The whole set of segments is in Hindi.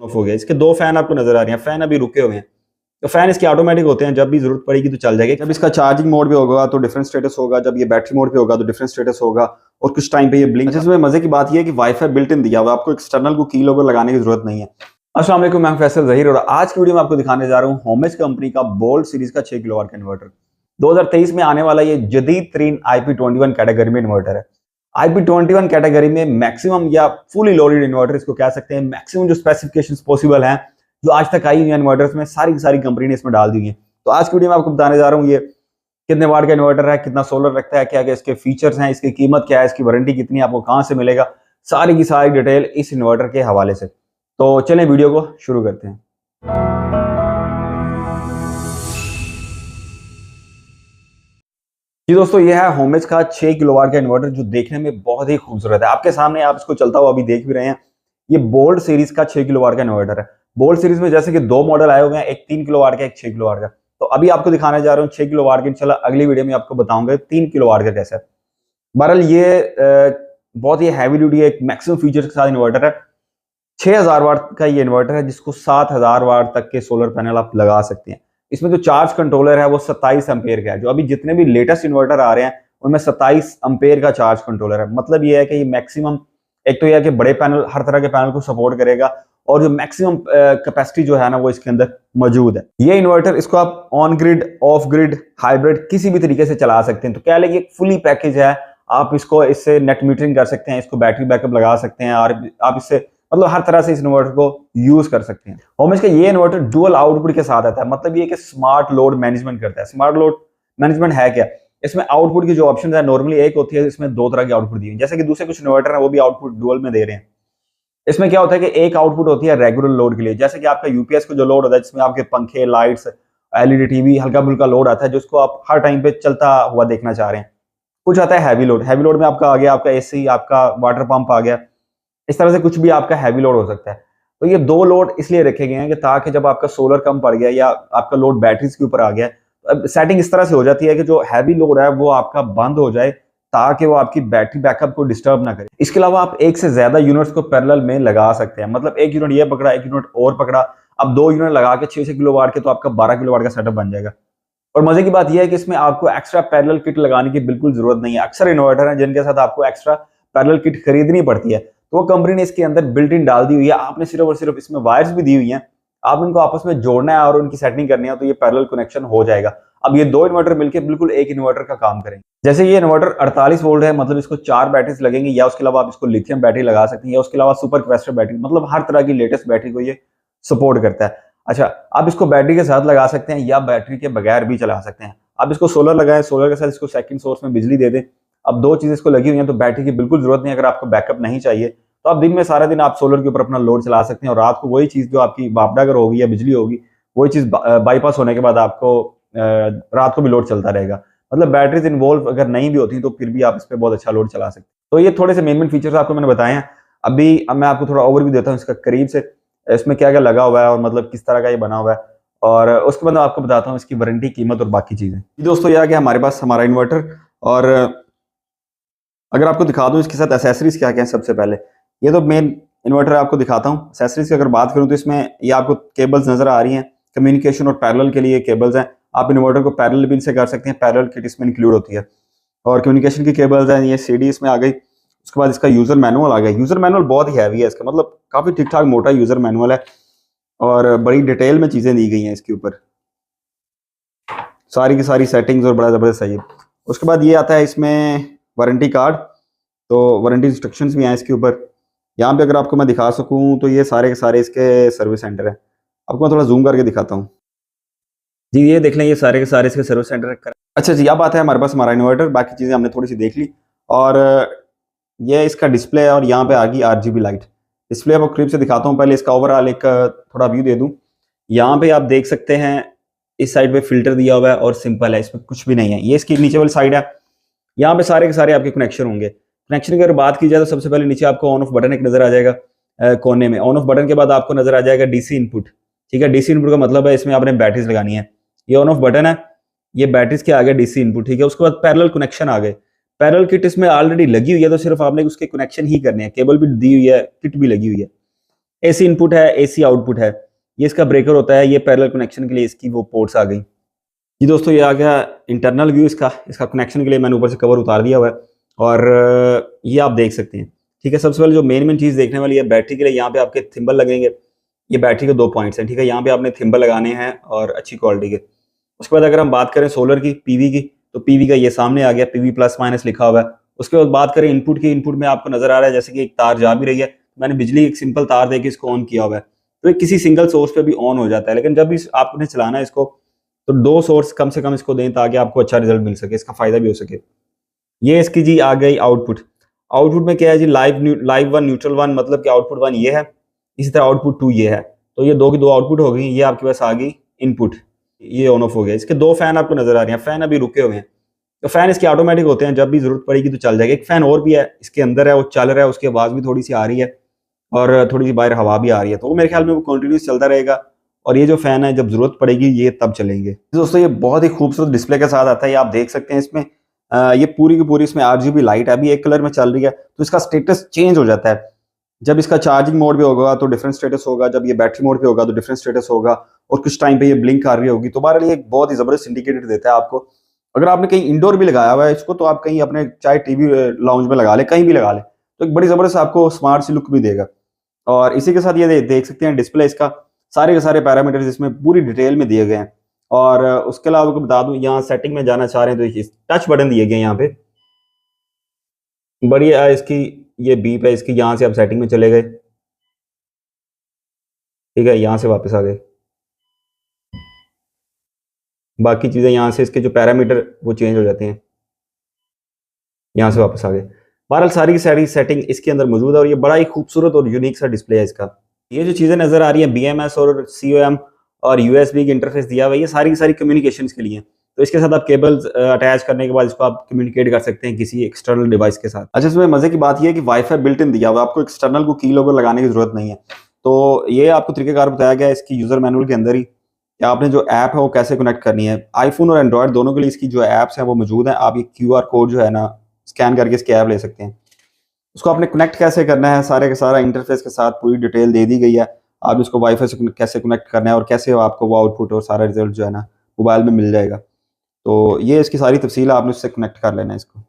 ऑफ हो गया। इसके दो फैन आपको नजर आ रहे हैं, फैन अभी रुके हुए हैं। तो फैन इसके ऑटोमेटिक होते हैं, जब भी जरूरत पड़ेगी तो चल जाएगा। जब इसका चार्जिंग मोड पे होगा तो डिफरेंट स्टेटस होगा, जब ये बैटरी मोड पे होगा तो डिफरेंट स्टेटस होगा, और कुछ टाइम पे ये ब्लिंक। अच्छा, इसमें मजे की बात ये है कि वाईफाई बिल्ट इन दिया हुआ, आपको एक्सटर्नल को की लोगो लगाने की जरूरत नहीं है। अस्सलाम वालेकुम, मैं फैसल जहीर और आज की वीडियो में आपको दिखाने जा रहा हूँ होमेज कंपनी का बोल्ट सीरीज का 6 किलोवाट का इन्वर्टर। 2023 में आने वाला ये जदीद तरीन IP21 कैटेगरी में इन्वर्टर है। IP21 कैटेगरी में मैक्सिमम या फुली लोडेड इन्वर्टर इसको कह सकते हैं। मैक्सिमम जो स्पेसिफिकेशंस पॉसिबल हैं जो आज तक आई हुई है इन्वर्टर्स में, सारी की सारी कंपनी ने इसमें डाल दी है। तो आज की वीडियो में आपको बताने जा रहा हूँ ये कितने वाट का इन्वर्टर है, कितना सोलर रखता है, क्या क्या इसके फीचर्स हैं, इसकी कीमत क्या है, इसकी वारंटी कितनी है, आपको कहां से मिलेगा, सारी की सारी डिटेल इस इन्वर्टर के हवाले से। तो चलें वीडियो को शुरू करते हैं। जी दोस्तों, ये है होमेज का 6 किलोवाट का इन्वर्टर जो देखने में बहुत ही खूबसूरत है। आपके सामने आप इसको चलता हुआ अभी देख भी रहे हैं। ये बोल्ट सीरीज का 6 किलोवाट का इन्वर्टर है। बोल्ट सीरीज में जैसे कि दो मॉडल आए हुए हैं, एक 3 किलोवाट का, एक 6 किलोवाट का। तो अभी आपको दिखाने जा रहा हूँ 6 किलोवाट की। इंशाल्लाह अगली वीडियो में आपको बताऊंगा 3 किलोवाट का कैसा है। बहरहाल ये बहुत ही हैवी ड्यूटी एक मैक्सिमम फीचर्स के साथ इन्वर्टर है। 6000 वाट का ये इन्वर्टर है जिसको 7000 वाट तक के सोलर पैनल आप लगा सकते हैं। इसमें जो चार्ज कंट्रोलर है वो 27 एम्पेयर का है। जो अभी जितने भी लेटेस्ट इन्वर्टर आ रहे हैं उनमें 27 एम्पेयर का चार्ज कंट्रोलर है। मतलब ये है कि ये मैक्सिमम, एक तो यह है कि बड़े पैनल, हर तरह के पैनल को सपोर्ट करेगा, और जो मैक्सिमम कैपेसिटी जो है ना वो इसके अंदर मौजूद है। ये इन्वर्टर इसको आप on grid, of grid, hybrid किसी भी तरीके से चला सकते हैं। तो क्या लगे, एक फुली पैकेज है। आप इसको इससे नेट मीटरिंग कर सकते हैं, इसको बैटरी बैकअप लगा सकते हैं, और आप इससे मतलब हर तरह से इस इन्वर्टर को यूज कर सकते हैं। होमेज का ये इन्वर्टर डुअल आउटपुट के साथ आता है। मतलब ये कि स्मार्ट लोड मैनेजमेंट करता है। स्मार्ट लोड मैनेजमेंट है क्या? इसमें आउटपुट की जो ऑप्शन है नॉर्मली एक होती है, इसमें दो तरह की आउटपुट दी है। जैसे कि दूसरे कुछ इन्वर्टर है वो भी आउटपुट डुअल में दे रहे हैं। इसमें क्या होता है कि एक आउटपुट होती है रेगुलर लोड के लिए, जैसे कि आपका यूपीएस का जो लोड होता है जिसमें आपके पंखे, लाइट्स, एलईडी टीवी, हल्का फुल्का लोड आता है जिसको आप हर टाइम पे चलता हुआ देखना चाह रहे हैं। कुछ आता है हैवी लोड। हैवी लोड में आपका आ गया आपका एसी, आपका वाटर पंप आ गया। इस तरह से कुछ भी आपका हैवी लोड हो सकता है। तो ये दो लोड इसलिए रखे गए हैं कि ताकि जब आपका सोलर कम पड़ गया या आपका लोड बैटरीज के ऊपर आ गया, तो सेटिंग इस तरह से हो जाती है कि जो हैवी लोड है वो आपका बंद हो जाए ताकि वो आपकी बैटरी बैकअप को डिस्टर्ब ना करे। इसके अलावा आप एक से ज्यादा यूनिट्स को पैरेलल में लगा सकते हैं। मतलब एक यूनिट ये पकड़ा, एक यूनिट और पकड़ा, अब दो यूनिट लगा के 6 किलोवाट के, तो आपका 12 किलोवाट का सेटअप बन जाएगा। और मजे की बात यह है कि इसमें आपको एक्स्ट्रा पैरेलल किट लगाने की बिल्कुल जरूरत नहीं है। अक्सर इन्वर्टर है जिनके साथ आपको एक्स्ट्रा पैरेलल किट खरीदनी पड़ती है, तो वो कंपनी ने इसके अंदर बिल्ट इन डाल दी हुई है। आपने सिर्फ और सिर्फ इसमें वायर्स भी दी हुई हैं, आप इनको आपस में जोड़ना है और उनकी सेटिंग करनी है, तो ये पैरेलल कनेक्शन हो जाएगा। अब ये दो इन्वर्टर मिलकर बिल्कुल एक इन्वर्टर का काम करेंगे। जैसे ये इन्वर्टर 48 वोल्ट है, मतलब इसको 4 बैटरीज लगेंगी, या उसके अलावा आप इसको लिथियम बैटरी लगा सकते हैं, या उसके अलावा सुपर कैपेसिटर बैटरी, मतलब हर तरह की लेटेस्ट बैटरी को ये सपोर्ट करता है। अच्छा, आप इसको बैटरी के साथ लगा सकते हैं या बैटरी के बगैर भी चला सकते हैं। आप इसको सोलर लगाएं, सोलर के साथ इसको सेकंड सोर्स में बिजली दे दें। अब दो चीजें इसको लगी हुई हैं तो बैटरी की बिल्कुल जरूरत नहीं है। अगर आपको बैकअप नहीं चाहिए तो आप दिन में सारा दिन आप सोलर के ऊपर अपना लोड चला सकते हैं, और रात को वही चीज जो आपकी बापडा अगर होगी या बिजली होगी, वही चीज बाईपास होने के बाद आपको रात को भी लोड चलता रहेगा। मतलब बैटरीज इन्वॉल्व अगर नहीं भी होती तो फिर भी आप इस पर बहुत अच्छा लोड चला सकते हैं। तो ये थोड़े से मेन फीचर्स आपको मैंने बताए हैं। अभी अब मैं आपको थोड़ा ओवरव्यू देता हूँ इसका करीब से, इसमें क्या क्या लगा हुआ है और मतलब किस तरह का ये बना हुआ है, और उसके बाद आपको बताता हूँ इसकी वारंटी, कीमत और बाकी चीजें। दोस्तों, यह आ गया हमारे पास हमारा इन्वर्टर, और अगर आपको दिखा दूं इसके साथ एसेसरीज क्या क्या है। सबसे पहले ये तो मेन इन्वर्टर आपको दिखाता हूँ। एसेसरीज की अगर बात करूँ तो इसमें ये आपको केबल्स नजर आ रही हैं, कम्युनिकेशन और पैरेलल के लिए केबल्स हैं। आप इन्वर्टर को पैरेलल भी इनसे कर सकते हैं, पैरेलल किट इसमें इंक्लूड होती है, और कम्युनिकेशन की केबल्स हैं। ये सीडी इसमें आ गई। उसके बाद इसका यूजर मैनुअल आ गया। यूजर मैनुअल बहुत ही हैवी है इसका, मतलब काफी ठीक ठाक मोटा यूजर मैनुअल है, और बड़ी डिटेल में चीजें दी गई हैं इसके ऊपर, सारी की सारी सेटिंग्स, और बड़ा जबरदस्त है ये। उसके बाद ये आता है इसमें वारंटी कार्ड, तो वारंटी इंस्ट्रक्शंस भी हैं इसके ऊपर। यहाँ पे अगर आपको मैं दिखा सकूं तो ये सारे के सारे इसके सर्विस सेंटर है। आपको मैं थोड़ा जूम करके दिखाता हूँ। जी, ये देख लें, ये सारे के सारे इसके सर्विस सेंटर है। अच्छा जी, अब आता है हमारे पास हमारा इन्वर्टर। बाकी चीज़ें हमने थोड़ी सी देख ली, और ये इसका डिस्प्ले है, और यहाँ पे आ गई RGB लाइट। डिस्प्ले आपको करीब से दिखाता हूँ। पहले इसका ओवरऑल एक थोड़ा व्यू दे दूँ। यहाँ पे आप देख सकते हैं इस साइड पे फिल्टर दिया हुआ है और सिंपल है, इसमें कुछ भी नहीं है। ये इसकी नीचे वाली साइड है, यहाँ पे सारे के सारे आपके कनेक्शन होंगे। कनेक्शन की अगर बात की जाए तो सबसे पहले नीचे आपको ऑन ऑफ बटन एक नजर आ जाएगा कोने में। ऑन ऑफ बटन के बाद आपको नजर आ जाएगा DC इनपुट। ठीक है, DC इनपुट का मतलब है इसमें आपने बैटरीज लगानी है। ये ऑन ऑफ बटन है, ये बैटरीज के आ गया DC इनपुट। ठीक है, उसके बाद पैरेलल कनेक्शन आ गए। पैरेलल किट इसमें ऑलरेडी लगी हुई है, तो सिर्फ आपने उसके कनेक्शन ही करने हैं। केबल भी दी हुई है, किट भी लगी हुई है। एसी इनपुट है, एसी आउटपुट है, ये इसका ब्रेकर होता है, ये पैरेलल कनेक्शन के लिए इसकी वो पोर्ट्स आ गई। जी दोस्तों, ये आ गया इंटरनल व्यू इसका कनेक्शन के लिए मैंने ऊपर से कवर उतार दिया हुआ है और ये आप देख सकते हैं। ठीक है, सबसे पहले जो मेन चीज़ देखने वाली है बैटरी के लिए, यहाँ पे आपके थिम्बल लगेंगे। ये बैटरी के 2 पॉइंट्स हैं। ठीक है, यहाँ पे आपने थिम्बल लगाने हैं और अच्छी क्वालिटी के। उसके बाद अगर हम बात करें सोलर की, पीवी की, तो पीवी का ये सामने आ गया, पीवी प्लस माइनस लिखा हुआ है। उसके बाद बात करें इनपुट की, इनपुट में आपको नजर आ रहा है जैसे कि एक तार जा भी रही है। मैंने बिजली एक सिंपल तार देके इसको ऑन किया हुआ है, तो किसी सिंगल सोर्स पे भी ऑन हो जाता है, लेकिन जब भी आपने चलाना है इसको तो 2 सोर्स कम से कम इसको दें ताकि आपको अच्छा रिजल्ट मिल सके, इसका फायदा भी हो सके। ये इसकी जी आ गई आउटपुट। आउटपुट में क्या है जी, लाइव 1 न्यूट्रल 1, मतलब कि आउटपुट 1 ये है, इसी तरह आउटपुट 2 ये है। तो ये 2 की 2 आउटपुट हो गई। ये आपके पास आ गई इनपुट, ये ऑन ऑफ हो गया। इसके 2 फैन आपको नजर आ रहे हैं, फैन अभी रुके हुए हैं। तो फैन इसके ऑटोमेटिक होते हैं, जब भी जरूरत पड़ेगी तो चल जाएगा। एक फैन और भी है इसके अंदर है, वो चल रहा है, उसकी आवाज भी थोड़ी सी आ रही है और थोड़ी सी बाहर हवा भी आ रही है, तो वो मेरे ख्याल में वो कंटिन्यूस चलता रहेगा। और ये जो फैन है जब जरूरत पड़ेगी ये तब चलेंगे। दोस्तों ये बहुत ही खूबसूरत डिस्प्ले के साथ आता है, ये आप देख सकते हैं। इसमें ये पूरी की पूरी इसमें RGB लाइट है, अभी एक कलर में चल रही है, तो इसका स्टेटस चेंज हो जाता है। जब इसका चार्जिंग मोड पे होगा तो डिफरेंट स्टेटस होगा, जब ये बैटरी मोड पे होगा तो डिफरेंट स्टेटस होगा, और कुछ टाइम पे ये ब्लिंक कर रही होगी। तो बहरहाल ये एक बहुत ही जबरदस्त इंडिकेटर देता है आपको। अगर आपने कहीं इंडोर भी लगाया हुआ है इसको, तो आप कहीं अपने चाहे टीवी लाउंज में लगा ले, कहीं भी लगा ले, तो एक बड़ी जबरदस्त आपको स्मार्ट सी लुक भी देगा। और इसी के साथ ये देख सकते हैं डिस्प्ले इसका, सारे के सारे पैरामीटर्स इसमें पूरी डिटेल में दिए गए हैं। और उसके अलावा आपको बता दूं, यहाँ सेटिंग में जाना चाह रहे हैं तो टच बटन दिए गए यहाँ पे, बढ़िया इसकी ये बीप है इसकी, यहाँ से आप सेटिंग में चले गए। ठीक है, यहाँ से वापस आ गए, बाकी चीज़ें यहाँ से इसके जो पैरामीटर वो चेंज हो जाते हैं, यहाँ से वापस आ गए। बहरहाल सारी की सारी सेटिंग इसके अंदर मौजूद है और ये बड़ा ही खूबसूरत और यूनिक सा डिस्प्ले है इसका। ये जो चीज़ें नज़र आ रही है BMS और COM और USB की इंटरफेस दिया हुआ है, ये सारी की सारी कम्युनिकेशन के लिए। तो इसके साथ आप केबल्स अटैच करने के बाद इसको आप कम्युनिकेट कर सकते हैं किसी एक्सटर्नल डिवाइस के साथ। अच्छा, इसमें मजे की बात यह है कि वाईफाई बिल्ट इन दिया हुआ है, आपको एक्सटर्नल को की लॉगर लगाने की जरूरत नहीं है। तो ये आपको तरीकेकार बताया गया है इसकी यूजर मैनुअल के अंदर ही, कि आपने जो ऐप है वो कैसे कनेक्ट करनी है। आईफोन और एंड्रॉयड दोनों के लिए इसकी जो ऐप्स हैं वो मौजूद हैं। आप ये QR कोड जो है ना स्कैन करके इसकी ऐप ले सकते हैं। उसको आपने कनेक्ट कैसे करना है, सारे का सारा इंटरफेस के साथ पूरी डिटेल दे दी गई है। आप इसको वाईफाई से कैसे कनेक्ट करना है और कैसे आपको वो आउटपुट और सारा रिजल्ट जो है ना मोबाइल में मिल जाएगा। तो ये इसकी सारी तफसील आपने उससे कनेक्ट कर लेना है इसको।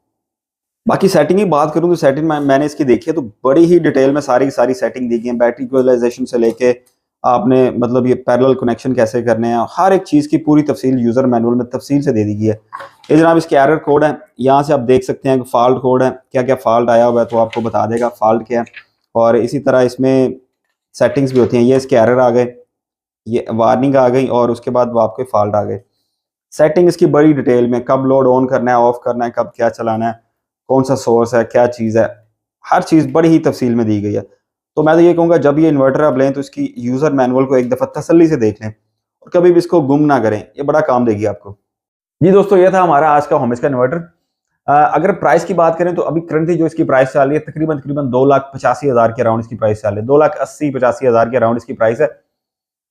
बाकी सेटिंग की बात करूं तो सेटिंग मैंने इसकी देखी है तो बड़ी ही डिटेल में सारी की सारी सेटिंग दी गई है। बैटरी इक्वलाइजेशन से लेके आपने मतलब ये पैरेलल कनेक्शन कैसे करने हैं, हर एक चीज़ की पूरी तफसील यूज़र मैनुअल में तफसील से दे दी गई है। ये जनाब इसके एरर कोड है, यहाँ से आप देख सकते हैं कि फॉल्ट कोड है, क्या क्या फॉल्ट आया हुआ है तो आपको बता देगा फॉल्ट क्या है। और इसी तरह इसमें सेटिंग्स भी होती हैं। ये इसके एरर आ गए, ये वार्निंग आ गई और उसके बाद वो आपके फॉल्ट आ गए। सेटिंग इसकी बड़ी डिटेल में, कब लोड ऑन करना है, ऑफ करना है, कब क्या चलाना है, कौन सा सोर्स है, क्या चीज़ है, हर चीज़ बड़ी ही तफसील में दी गई है। तो मैं तो ये कहूँगा जब ये इन्वर्टर आप लें तो इसकी यूज़र मैनुअल को एक दफ़ा तसल्ली से देख लें और कभी भी इसको गुम ना करें, ये बड़ा काम देगी आपको। जी दोस्तों, ये था हमारा आज का होमेज का इन्वर्टर। अगर प्राइस की बात करें तो अभी करंटली जो इसकी प्राइस चल रही है तकरीबन 2,85,000 के अराउंड इसकी प्राइस चल रही है। 2,80,85,000 के अराउंड इसकी प्राइस है।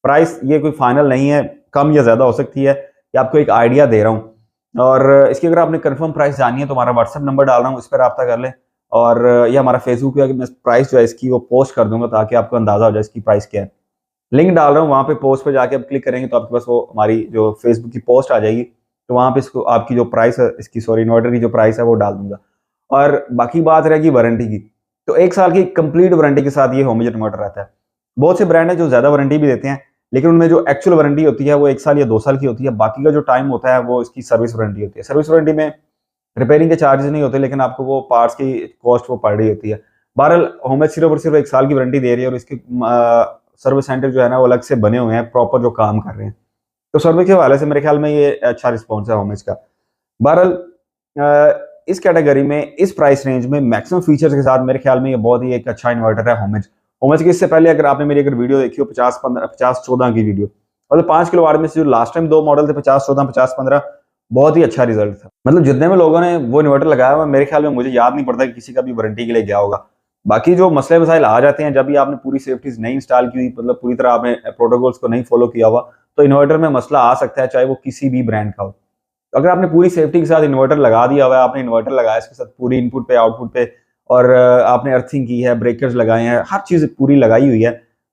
प्राइस ये कोई फाइनल नहीं है, कम या ज़्यादा हो सकती है, ये आपको एक आइडिया दे रहा हूँ। और इसकी अगर आपने कंफर्म प्राइस जाननी है तो हमारा व्हाट्सएप नंबर डाल रहा हूँ, इस पर रब्ता कर लें। और ये हमारा फेसबुक है कि मैं प्राइस जो है इसकी वो पोस्ट कर दूंगा ताकि आपको अंदाज़ा हो जाए इसकी प्राइस क्या है। लिंक डाल रहा हूँ, वहाँ पे पोस्ट पे जाके आप क्लिक करेंगे तो आपके पास वो हमारी जो फेसबुक की पोस्ट आ जाएगी, तो वहाँ पे इसको आपकी जो प्राइस है इसकी इन्वर्टर की जो प्राइस है वो डाल दूंगा। और बाकी बात रहेगी वारंटी की, तो 1 साल की कंप्लीट वारंटी के साथ ये होमज इन्वर्टर रहता है। बहुत से ब्रांड है जो ज़्यादा वारंटी भी देते हैं, लेकिन उनमें जो एक्चुअल वारंटी होती है वो 1 साल या 2 साल की होती है। बाकी का जो टाइम होता है वो इसकी सर्विस वारंटी होती है। सर्विस वारंटी में रिपेयरिंग के चार्जेस नहीं होते, लेकिन आपको वो पार्ट्स की कॉस्ट वो पड़ रही होती है। बहरहाल होमज सिर्फ और सिर्फ 1 साल की वारंटी दे रही है और इसके सर्विस सेंटर जो है ना वो अलग से बने हुए हैं, प्रॉपर जो काम कर रहे हैं। तो सर्विस के हवाले से मेरे ख्याल में ये अच्छा रिस्पॉन्स है होमज का। बहरहाल इस कैटेगरी में इस प्राइस रेंज में मैक्सिमम फीचर्स के साथ मेरे ख्याल में ये बहुत ही एक अच्छा इन्वर्टर है होमज। होमज की इससे पहले अगर आपने मेरी वीडियो देखी हो 50-14 की वीडियो, मतलब 5 किलो वाट में से जो लास्ट टाइम 2 मॉडल थे 50-14 50-15, बहुत ही अच्छा रिजल्ट था। मतलब जितने में लोगों ने वो इन्वर्टर लगाया हुआ मेरे ख्याल में, मुझे याद नहीं पड़ता कि किसी का भी वारंटी के लिए गया होगा। बाकी जो मसले मसाइल आ जाते हैं जब भी आपने पूरी सेफ्टीज नहीं इंस्टॉल की हुई, मतलब पूरी तरह आपने प्रोटोकॉल्स को नहीं फॉलो किया हुआ, तो इन्वर्टर में मसला आ सकता है, चाहे वो किसी भी ब्रांड का हो। तो अगर आपने पूरी सेफ्टी के साथ इन्वर्टर लगा दिया हुआ है, आपने इन्वर्टर लगाया इसके साथ पूरी इनपुट पे आउटपुट पे, और आपने अर्थिंग की है, ब्रेकर्स लगाए हैं, हर चीज़ पूरी लगाई हुई है,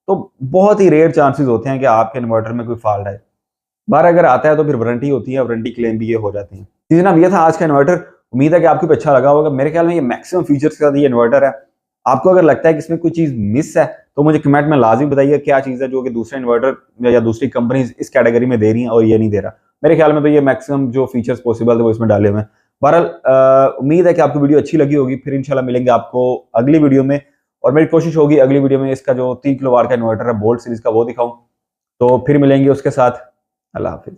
तो बहुत ही रेयर चांसेस होते हैं कि आपके इन्वर्टर में कोई फॉल्ट आए। बार अगर आता है तो फिर वारंटी होती है, वारंटी क्लेम भी ये हो जाती है। जी जनाब, ये था आज का इन्वर्टर। उम्मीद है कि आपको भी अच्छा लगा होगा। मेरे ख्याल में ये मैक्सिमम फीचर्स के साथ ये इन्वर्टर है। आपको अगर लगता है कि इसमें कोई चीज़ मिस है तो मुझे कमेंट में लाजिम बताइए क्या चीज़ है जो कि दूसरे इन्वर्टर या दूसरी कंपनीज इस कैटेगरी में दे रही हैं और ये नहीं दे रहा। मेरे ख्याल में तो ये मैक्सिमम जो फीचर्स पॉसिबल थे वो इसमें डाले हुए हैं। बहरहाल उम्मीद है कि आपको वीडियो अच्छी लगी होगी। फिर इंशाल्लाह मिलेंगे आपको अगली वीडियो में, और मेरी कोशिश होगी अगली वीडियो में इसका जो 3 किलो वाट का इन्वर्टर है बोल्ट सीरीज का वो दिखाऊं। तो फिर मिलेंगे उसके साथ। अल्लाह हाफिज।